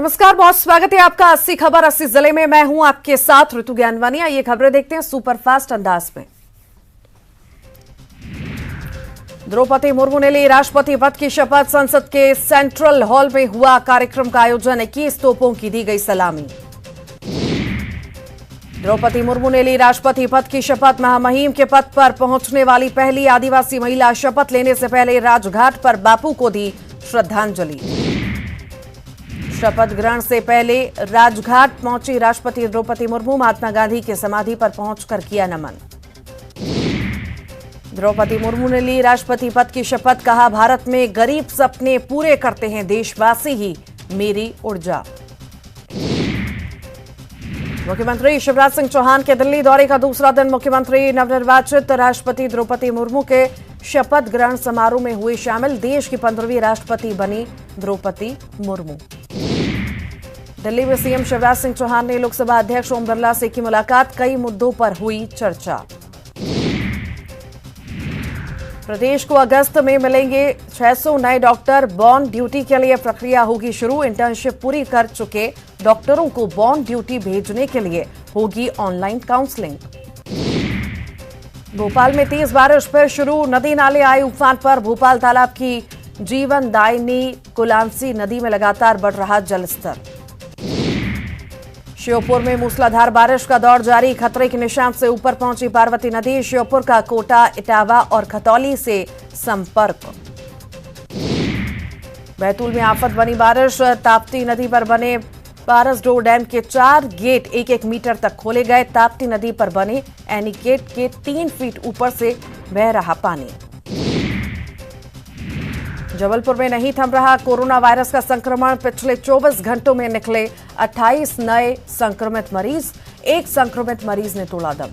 नमस्कार, बहुत स्वागत है आपका 80 खबर 80 जिले में। मैं हूं आपके साथ ऋतु ज्ञानवानी। ये खबरें देखते हैं सुपरफास्ट अंदाज में। द्रौपदी मुर्मू ने ली राष्ट्रपति पद की शपथ। संसद के सेंट्रल हॉल में हुआ कार्यक्रम का आयोजन। 21 तोपों की दी गई सलामी। द्रौपदी मुर्मू ने ली राष्ट्रपति पद की शपथ। महामहिम के पद पर पहुंचने वाली पहली आदिवासी महिला। शपथ लेने से पहले राजघाट पर बापू को दी श्रद्धांजलि। शपथ ग्रहण से पहले राजघाट पहुंची राष्ट्रपति द्रौपदी मुर्मू। महात्मा गांधी की समाधि पर पहुंचकर किया नमन। द्रौपदी मुर्मू ने ली राष्ट्रपति पद की शपथ। कहा, भारत में गरीब सपने पूरे करते हैं देशवासी ही मेरी ऊर्जा। मुख्यमंत्री शिवराज सिंह चौहान के दिल्ली दौरे का दूसरा दिन। मुख्यमंत्री नवनिर्वाचित राष्ट्रपति द्रौपदी मुर्मू के शपथ ग्रहण समारोह में हुए शामिल। देश की 15वीं राष्ट्रपति बनी द्रौपदी मुर्मू। दिल्ली में सीएम शिवराज सिंह चौहान ने लोकसभा अध्यक्ष ओम बिरला से की मुलाकात। कई मुद्दों पर हुई चर्चा। प्रदेश को अगस्त में मिलेंगे 600 नए डॉक्टर। बॉर्न ड्यूटी के लिए प्रक्रिया होगी शुरू। इंटर्नशिप पूरी कर चुके डॉक्टरों को बॉर्न ड्यूटी भेजने के लिए होगी ऑनलाइन काउंसलिंग। भोपाल में तेज बारिश फिर शुरू। नदी नाले आए उफान पर। भोपाल तालाब की जीवनदायिनी कुलांसी नदी में लगातार बढ़ रहा जलस्तर। श्योपुर में मूसलाधार बारिश का दौर जारी। खतरे के निशान से ऊपर पहुंची पार्वती नदी। श्योपुर का कोटा, इटावा और खतौली से संपर्क। बैतूल में आफत बनी बारिश। ताप्ती नदी पर बने पारसडोह डैम के 4 गेट 1-1 मीटर तक खोले गए। ताप्ती नदी पर बने एनीगेट के 3 फीट ऊपर से बह रहा पानी। जबलपुर में नहीं थम रहा कोरोना वायरस का संक्रमण। पिछले 24 घंटों में निकले 28 नए संक्रमित मरीज। एक संक्रमित मरीज ने तोड़ा दम।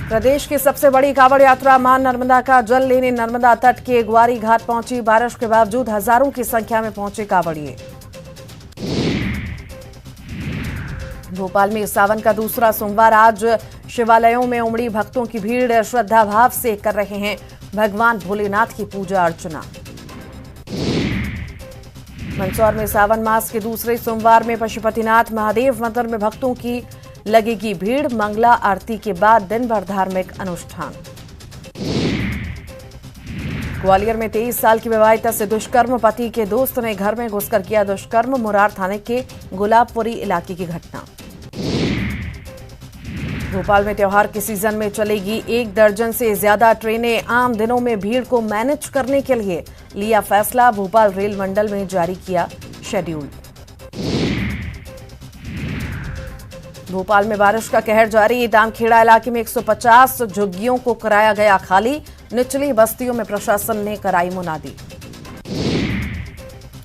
प्रदेश की सबसे बड़ी कांवड़ यात्रा मां नर्मदा का जल लेने नर्मदा तट के ग्वारी घाट पहुंची। बारिश के बावजूद हजारों की संख्या में पहुंचे कांवड़िए। भोपाल में सावन का दूसरा सोमवार। आज शिवालयों में उमड़ी भक्तों की भीड़। श्रद्धा भाव से कर रहे हैं भगवान भोलेनाथ की पूजा अर्चना। मंदसौर में सावन मास के दूसरे सोमवार में पशुपतिनाथ महादेव मंदिर में भक्तों की लगेगी भीड़। मंगला आरती के बाद दिन भर धार्मिक अनुष्ठान। ग्वालियर में 23 साल की विवाहिता से दुष्कर्म। पति के दोस्त ने घर में घुसकर किया दुष्कर्म। मुरार थाने के गुलाबपुरी इलाके की घटना। भोपाल में त्योहार के सीजन में चलेगी 1 दर्जन से ज्यादा ट्रेनें। आम दिनों में भीड़ को मैनेज करने के लिए लिया फैसला। भोपाल रेल मंडल में जारी किया शेड्यूल। भोपाल में बारिश का कहर जारी। दामखेड़ा इलाके में 150 झुग्गियों को कराया गया खाली। निचली बस्तियों में प्रशासन ने कराई मुनादी।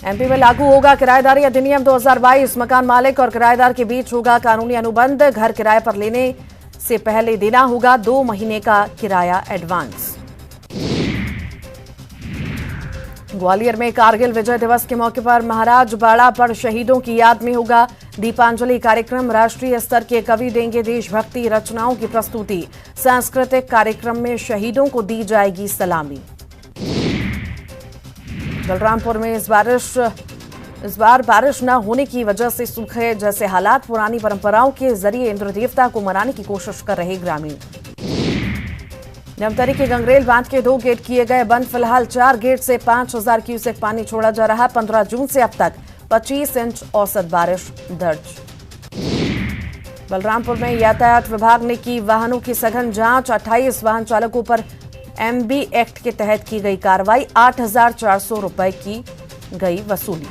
एमपी में लागू होगा किराएदारी अधिनियम 2022। मकान मालिक और किराएदार के बीच होगा कानूनी अनुबंध। घर किराए पर लेने से पहले देना होगा 2 महीने का किराया एडवांस। ग्वालियर में कारगिल विजय दिवस के मौके पर महाराज बाड़ा पर शहीदों की याद में होगा दीपांजलि कार्यक्रम। राष्ट्रीय स्तर के कवि देंगे देशभक्ति रचनाओं की प्रस्तुति। सांस्कृतिक कार्यक्रम में शहीदों को दी जाएगी सलामी। बलरामपुर में इस बार बारिश न होने की वजह से सूखे जैसे हालात। पुरानी परंपराओं के जरिए इंद्र देवता को मनाने की कोशिश कर रहे ग्रामीण। धमतरी के गंगरेल बांध के 2 गेट किए गए बंद। फिलहाल 4 गेट से 5000 क्यूसेक पानी छोड़ा जा रहा। 15 जून से अब तक 25 इंच औसत बारिश दर्ज। बलरामपुर में यातायात विभाग ने की वाहनों की सघन जांच। 28 वाहन चालकों पर एमबी एक्ट के तहत की गई कार्रवाई। 8400 रुपए की गई वसूली।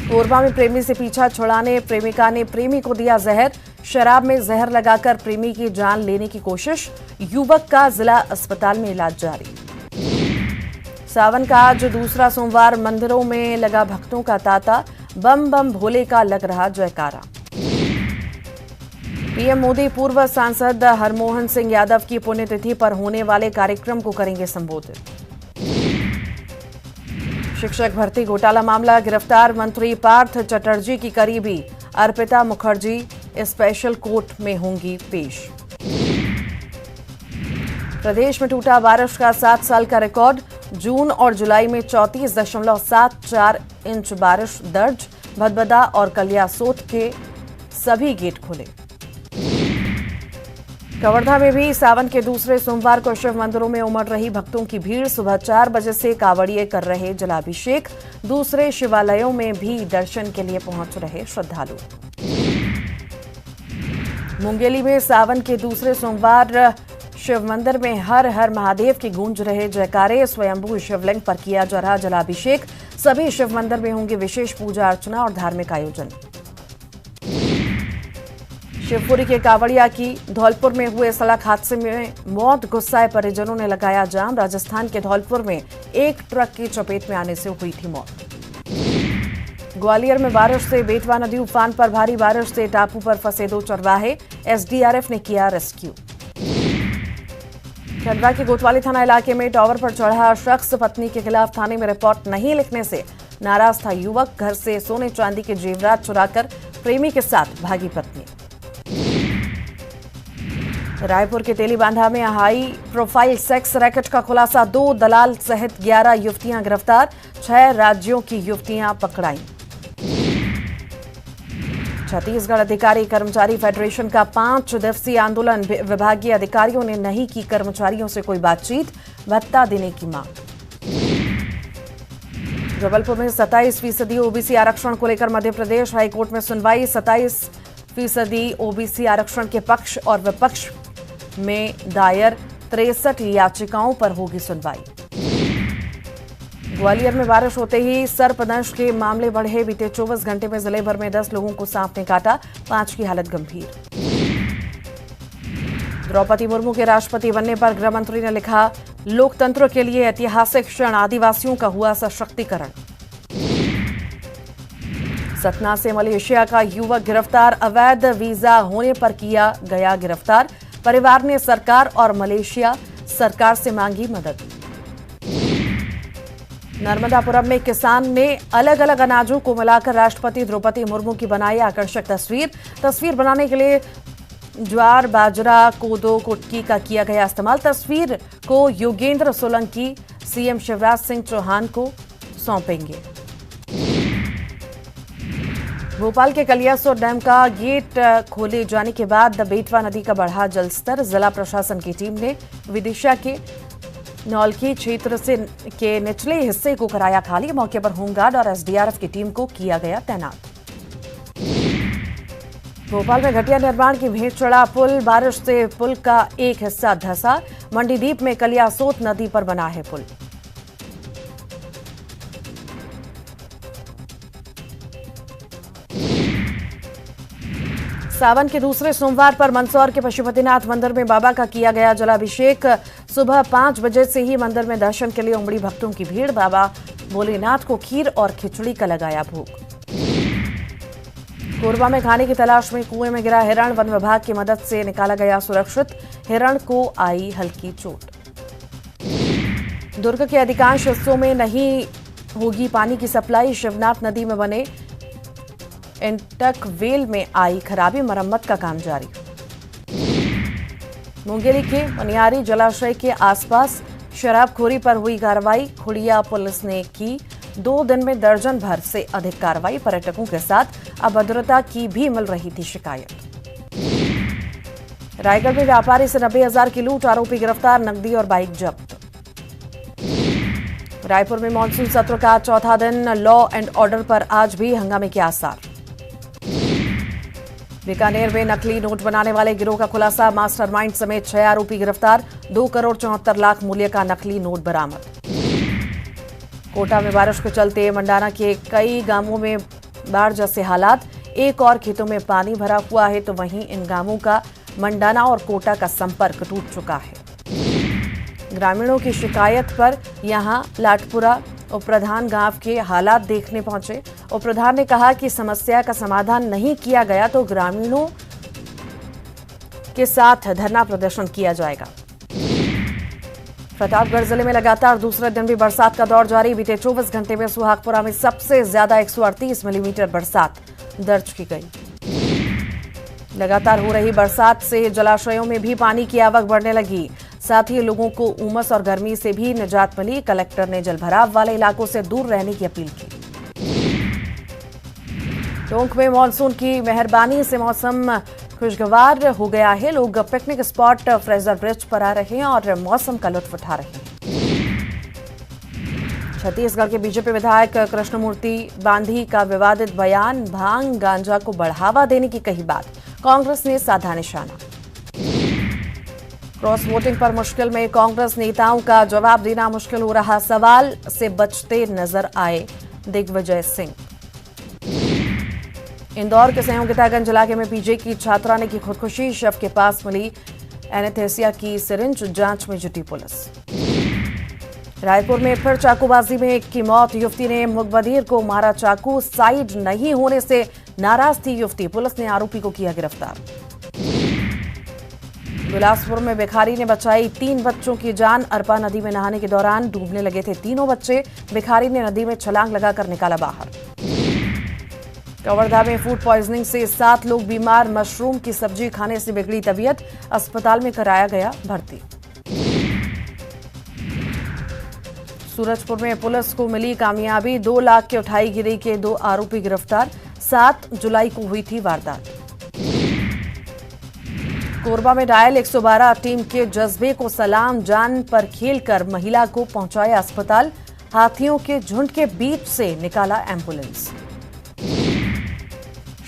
कोरबा में प्रेमी से पीछा छुड़ाने प्रेमिका ने प्रेमी को दिया जहर। शराब में जहर लगाकर प्रेमी की जान लेने की कोशिश। युवक का जिला अस्पताल में इलाज जारी। सावन का आज दूसरा सोमवार। मंदिरों में लगा भक्तों का तांता। बम बम भोले का लग रहा जयकारा। पीएम मोदी पूर्व सांसद हरमोहन सिंह यादव की पुण्यतिथि पर होने वाले कार्यक्रम को करेंगे संबोधित। शिक्षक भर्ती घोटाला मामला। गिरफ्तार मंत्री पार्थ चटर्जी की करीबी अर्पिता मुखर्जी स्पेशल कोर्ट में होंगी पेश। प्रदेश में टूटा बारिश का 7 साल का रिकॉर्ड। जून और जुलाई में 34.74 इंच बारिश दर्ज। भदभदा और कलियासोत के सभी गेट खुले। कवर्धा में भी सावन के दूसरे सोमवार को शिव मंदिरों में उमड़ रही भक्तों की भीड़। सुबह 4 बजे से कांवड़िए कर रहे जलाभिषेक। दूसरे शिवालयों में भी दर्शन के लिए पहुंच रहे श्रद्धालु। मुंगेली में सावन के दूसरे सोमवार शिव मंदिर में हर हर महादेव की गूंज रहे जयकारे। स्वयंभू शिवलिंग पर किया जा रहा जलाभिषेक। सभी शिव मंदिर में होंगे विशेष पूजा अर्चना और धार्मिक आयोजन। शिवपुरी के कांवड़िया की धौलपुर में हुए सड़क हादसे में मौत। गुस्साए परिजनों ने लगाया जाम। राजस्थान के धौलपुर में एक ट्रक की चपेट में आने से हुई थी मौत। ग्वालियर में बारिश से बेतवा नदी उफान पर। भारी बारिश से टापू पर फंसे 2 चरवाहे। एसडीआरएफ ने किया रेस्क्यू। खंडवा के कोतवाली थाना इलाके में टावर पर चढ़ा शख्स पत्नी के खिलाफ थाने में रिपोर्ट नहीं लिखने से नाराज था युवक। घर से सोने चांदी के जेवरात चुराकर प्रेमी के साथ भागी पत्नी। रायपुर के तेलीबांधा में हाई प्रोफाइल सेक्स रैकेट का खुलासा। 2 दलाल सहित 11 युवतियां गिरफ्तार। 6 राज्यों की युवतियां पकड़ाई। छत्तीसगढ़ अधिकारी कर्मचारी फेडरेशन का 5 दिवसीय आंदोलन। विभागीय अधिकारियों ने नहीं की कर्मचारियों से कोई बातचीत। भत्ता देने की मांग। जबलपुर में 27% ओबीसी आरक्षण को लेकर मध्य प्रदेश हाईकोर्ट में सुनवाई। 27% ओबीसी आरक्षण के पक्ष और विपक्ष में दायर 63 याचिकाओं पर होगी सुनवाई। ग्वालियर में बारिश होते ही सर्पदंश के मामले बढ़े। बीते 24 घंटे में जिले भर में 10 लोगों को सांप ने काटा। 5 की हालत गंभीर। द्रौपदी मुर्मू के राष्ट्रपति बनने पर गृह मंत्री ने लिखा, लोकतंत्र के लिए ऐतिहासिक क्षण। आदिवासियों का हुआ सशक्तिकरण। सतना से मलेशिया का युवक गिरफ्तार। अवैध वीजा होने पर किया गया गिरफ्तार। परिवार ने सरकार और मलेशिया सरकार से मांगी मदद। नर्मदापुरम में किसान ने अलग अलग अनाजों को मिलाकर राष्ट्रपति द्रौपदी मुर्मू की बनाई आकर्षक तस्वीर बनाने के लिए ज्वार, बाजरा, कोदो, कुटकी का किया गया इस्तेमाल। तस्वीर को योगेंद्र सोलंकी सीएम शिवराज सिंह चौहान को सौंपेंगे। भोपाल के कलियासोत डैम का गेट खोले जाने के बाद बेतवा नदी का बढ़ा जलस्तर। जिला प्रशासन की टीम ने विदिशा के नौलखी क्षेत्र से के निचले हिस्से को कराया खाली। मौके पर होमगार्ड और एसडीआरएफ की टीम को किया गया तैनात। भोपाल में घटिया निर्माण की भेंट चढ़ा पुल। बारिश से पुल का एक हिस्सा धंसा। मंडीदीप में कलियासोत नदी पर बना है पुल। सावन के दूसरे सोमवार पर मंदसौर के पशुपतिनाथ मंदिर में बाबा का किया गया जलाभिषेक। सुबह 5 बजे से ही मंदिर में दर्शन के लिए उमड़ी भक्तों की भीड़। बाबा भोलेनाथ को खीर और खिचड़ी का लगाया भोग। कोरबा में खाने की तलाश में कुएं में गिरा हिरण। वन विभाग की मदद से निकाला गया सुरक्षित। हिरण को आई हल्की चोट। दुर्ग के अधिकांश हिस्सों में नहीं होगी पानी की सप्लाई। शिवनाथ नदी में बने इंटक वेल में आई खराबी। मरम्मत का काम जारी। मुंगेली के मनियारी जलाशय के आसपास शराबखोरी पर हुई कार्रवाई। खुड़िया पुलिस ने की 2 दिन में दर्जन भर से अधिक कार्रवाई। पर्यटकों के साथ अभद्रता की भी मिल रही थी शिकायत। रायगढ़ में व्यापारी से 90,000 की लूट। आरोपी गिरफ्तार। नकदी और बाइक जब्त। रायपुर में मानसून सत्र का चौथा दिन। लॉ एंड ऑर्डर पर आज भी हंगामे के आसार। बीकानेर में नकली नोट बनाने वाले गिरोह का खुलासा। मास्टरमाइंड समेत 6 आरोपी गिरफ्तार। 2 करोड़ 74 लाख मूल्य का नकली नोट बरामद। कोटा में बारिश के चलते मंडाना के कई गांवों में बाढ़ जैसे हालात। एक और खेतों में पानी भरा हुआ है तो वहीं इन गांवों का मंडाना और कोटा का संपर्क टूट चुका है। ग्रामीणों की शिकायत पर यहां लाटपुरा उपप्रधान गांव के हालात देखने पहुंचे। उपप्रधान ने कहा कि समस्या का समाधान नहीं किया गया तो ग्रामीणों के साथ धरना प्रदर्शन किया जाएगा। प्रतापगढ़ जिले में लगातार दूसरे दिन भी बरसात का दौर जारी। बीते 24 घंटे में सुहागपुरा में सबसे ज्यादा 138 मिलीमीटर बरसात दर्ज की गई। लगातार हो रही बरसात से जलाशयों में भी पानी की आवक बढ़ने लगी। साथ ही लोगों को उमस और गर्मी से भी निजात मिली। कलेक्टर ने जलभराव वाले इलाकों से दूर रहने की अपील की। टोंक में मानसून की मेहरबानी से मौसम खुशगवार हो गया है। लोग पिकनिक स्पॉट फ्रेजर ब्रिज पर आ रहे हैं और मौसम का लुत्फ उठा रहे हैं। छत्तीसगढ़ के बीजेपी विधायक कृष्णमूर्ति बांधी का विवादित बयान, भांग गांजा को बढ़ावा देने की कही बात, कांग्रेस ने साधा निशाना। क्रॉस वोटिंग पर मुश्किल में कांग्रेस नेताओं का जवाब देना मुश्किल हो रहा, सवाल से बचते नजर आए दिग्विजय सिंह। इंदौर के संयोगितागंज इलाके में पीजे की छात्रा ने की खुदकुशी, शव के पास मिली एनेस्थेसिया की सिरिंज, जांच में जुटी पुलिस। रायपुर में फिर चाकूबाजी में एक की मौत, युवती ने मुखबिर को मारा चाकू, साइड नहीं होने से नाराज थी युवती, पुलिस ने आरोपी को किया गिरफ्तार। बिलासपुर में भिखारी ने बचाई 3 बच्चों की जान, अरपा नदी में नहाने के दौरान डूबने लगे थे तीनों बच्चे, भिखारी ने नदी में छलांग लगाकर निकाला बाहर। कवर्धा में फूड पॉइजनिंग से 7 लोग बीमार, मशरूम की सब्जी खाने से बिगड़ी तबीयत, अस्पताल में कराया गया भर्ती। सूरजपुर में पुलिस को मिली कामयाबी, 2 लाख के उठाईगिरी के 2 आरोपी गिरफ्तार, 7 जुलाई को हुई थी वारदात। कोरबा में डायल 112 टीम के जज्बे को सलाम, जान पर खेलकर महिला को पहुंचाया अस्पताल, हाथियों के झुंड के बीच से निकाला एम्बुलेंस।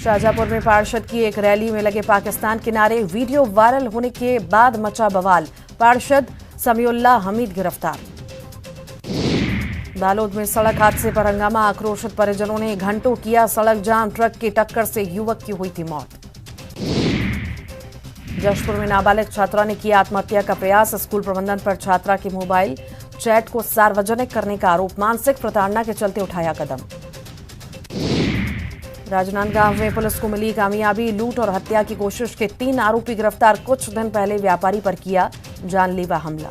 शाहजहांपुर में पार्षद की एक रैली में लगे पाकिस्तान के नारे, वीडियो वायरल होने के बाद मचा बवाल, पार्षद समीउल्लाह हमीद गिरफ्तार। बालोद में सड़क हादसे पर हंगामा, आक्रोशित परिजनों ने घंटों किया सड़क जाम, ट्रक की टक्कर से युवक की हुई थी मौत। जशपुर में नाबालिग छात्रा ने किया आत्महत्या का प्रयास, स्कूल प्रबंधन पर छात्रा के मोबाइल चैट को सार्वजनिक करने का आरोप, मानसिक प्रताड़ना के चलते उठाया कदम। राजनांदगांव में पुलिस को मिली कामयाबी, लूट और हत्या की कोशिश के 3 आरोपी गिरफ्तार, कुछ दिन पहले व्यापारी पर किया जानलेवा हमला।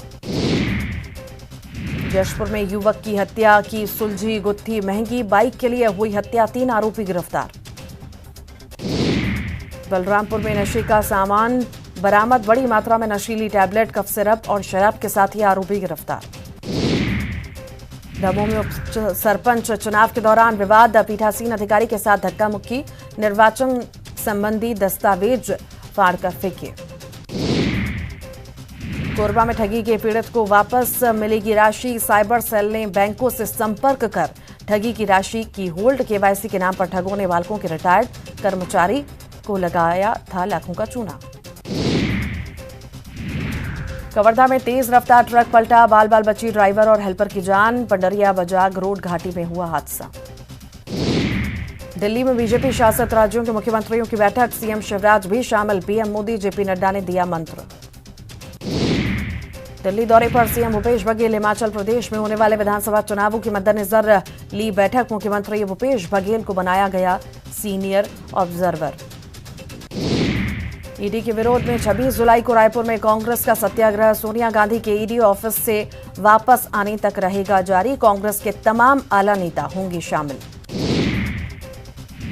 जशपुर में युवक की हत्या की सुलझी गुत्थी महंगी, बाइक के लिए हुई हत्या, 3 आरोपी गिरफ्तार। बलरामपुर में नशे का सामान बरामद, बड़ी मात्रा में नशीली टैबलेट, कफ सिरप और शराब के साथ ही आरोपी गिरफ्तार। दमोह में उप सरपंच चुनाव के दौरान विवाद, पीठासीन अधिकारी के साथ धक्का मुक्की, निर्वाचन संबंधी दस्तावेज फाड़कर फेंके। कोरबा में ठगी के पीड़ित को वापस मिलेगी राशि, साइबर सेल ने बैंकों से संपर्क कर ठगी की राशि की होल्ड, केवाईसी के नाम पर ठगों ने बालकों के रिटायर्ड कर्मचारी को लगाया था लाखों का चूना। कवर्धा में तेज रफ्तार ट्रक पलटा, बाल बाल बची ड्राइवर और हेल्पर की जान, पंडरिया बजाग रोड घाटी में हुआ हादसा। दिल्ली में बीजेपी शासित राज्यों के मुख्यमंत्रियों की बैठक, सीएम शिवराज भी शामिल, पीएम मोदी, जेपी नड्डा ने दिया मंत्र। दिल्ली दौरे पर सीएम भूपेश बघेल, हिमाचल प्रदेश में होने वाले विधानसभा चुनावों के मद्देनजर ली बैठक, मुख्यमंत्री भूपेश बघेल को बनाया गया सीनियर ऑब्जर्वर। ईडी के विरोध में 26 जुलाई को रायपुर में कांग्रेस का सत्याग्रह, सोनिया गांधी के ईडी ऑफिस से वापस आने तक रहेगा जारी, कांग्रेस के तमाम आला नेता होंगे शामिल।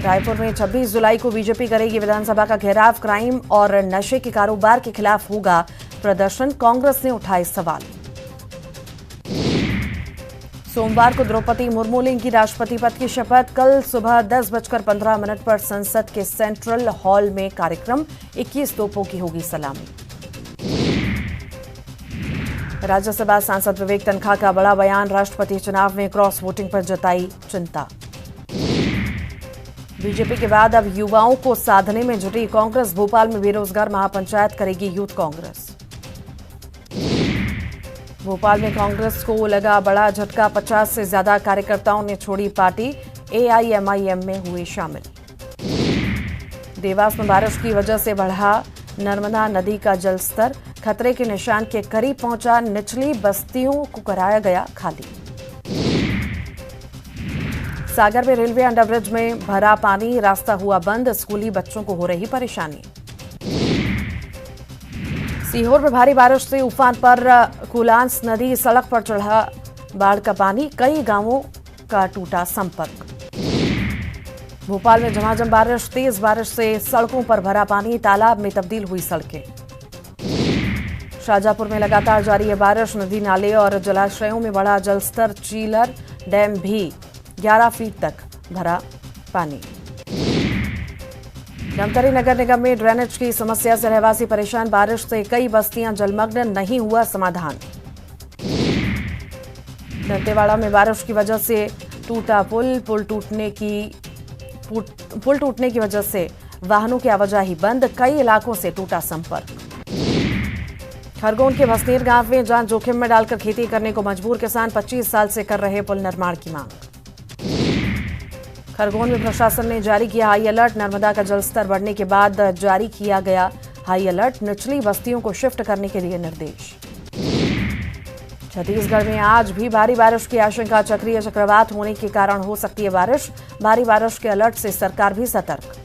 रायपुर में 26 जुलाई को बीजेपी करेगी विधानसभा का घेराव, क्राइम और नशे के कारोबार के खिलाफ होगा प्रदर्शन, कांग्रेस ने उठाए सवाल। सोमवार को द्रौपदी मुर्मू लेंगी राष्ट्रपति पद की शपथ, कल सुबह 10:15 पर संसद के सेंट्रल हॉल में कार्यक्रम, 21 तोपों की होगी सलामी। राज्यसभा सांसद विवेक तन्खा का बड़ा बयान, राष्ट्रपति चुनाव में क्रॉस वोटिंग पर जताई चिंता। बीजेपी के बाद अब युवाओं को साधने में जुटी कांग्रेस, भोपाल में बेरोजगार महापंचायत करेगी यूथ कांग्रेस। भोपाल में कांग्रेस को लगा बड़ा झटका, 50 से ज्यादा कार्यकर्ताओं ने छोड़ी पार्टी, एआईएमआईएम में हुए शामिल। देवास में बारिश की वजह से बढ़ा नर्मदा नदी का जलस्तर, खतरे के निशान के करीब पहुंचा, निचली बस्तियों को कराया गया खाली। सागर में रेलवे अंडरब्रिज में भरा पानी, रास्ता हुआ बंद, स्कूली बच्चों को हो रही परेशानी। सीहोर में भारी बारिश से उफान पर कुलांस नदी, सड़क पर चढ़ा बाढ़ का पानी, कई गांवों का टूटा संपर्क। भोपाल में झमाझम बारिश, तेज बारिश से सड़कों पर भरा पानी, तालाब में तब्दील हुई सड़कें। शाजापुर में लगातार जारी है बारिश। नदी नाले और जलाशयों में बढ़ा जलस्तर। चीलर डैम भी 11 फीट तक भरा पानी। धमतरी नगर निगम में ड्रेनेज की समस्या से रहवासी परेशान। बारिश से कई बस्तियां जलमग्न, नहीं हुआ समाधान। दंतेवाड़ा में बारिश की वजह से टूटा पुल टूटने की वजह से वाहनों की आवाजाही बंद। कई इलाकों से टूटा संपर्क। खरगोन के भसनेर गांव में जान जोखिम में डालकर खेती करने को मजबूर किसान। 25 साल से कर रहे पुल निर्माण की मांग। खरगोन में प्रशासन ने जारी किया हाई अलर्ट। नर्मदा का जलस्तर बढ़ने के बाद जारी किया गया हाई अलर्ट। निचली बस्तियों को शिफ्ट करने के दिए निर्देश। छत्तीसगढ़ में आज भी भारी बारिश की आशंका। चक्रीय चक्रवात होने के कारण हो सकती है बारिश। भारी बारिश के अलर्ट से सरकार भी सतर्क।